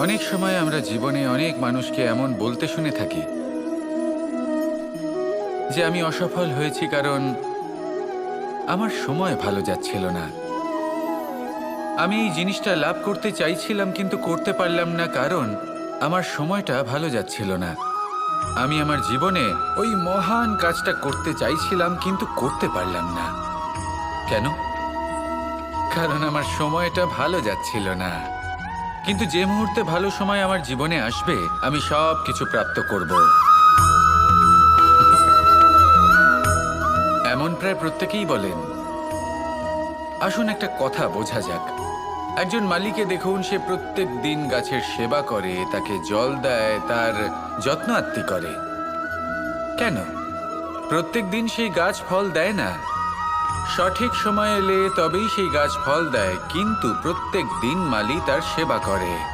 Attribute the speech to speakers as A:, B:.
A: অনেক সময় আমরা জীবনে অনেক মানুষকে এমন বলতে শুনে থাকি যে আমি অসফল হয়েছি কারণ আমার সময় ভালো যাচ্ছিল না। আমি এই জিনিসটা লাভ করতে চাইছিলাম কিন্তু করতে পারলাম না কারণ আমার সময়টা ভালো যাচ্ছিল না। আমি আমার জীবনে ওই মহান কাজটা করতে চাইছিলাম কিন্তু করতে পারলাম না। কেন? কারণ আমার সময়টা ভালো যাচ্ছিল না। কিন্তু যে মুহূর্তে ভালো সময় আমার জীবনে আসবে আমি সব কিছু প্রাপ্ত করব। এমন প্রায় প্রত্যেকেই বলেন। আসুন একটা কথা বোঝা যাক। একজন মালিকে দেখুন, সে প্রত্যেক দিন গাছের সেবা করে, তাকে জল দেয়, তার যত্ন আত্তি করে। কেন? প্রত্যেক দিন সেই গাছ ফল দেয় না। সঠিক সময় এলে তবেই সেই গাছ ফল দেয়, কিন্তু প্রত্যেক দিন মালি তার সেবা করে।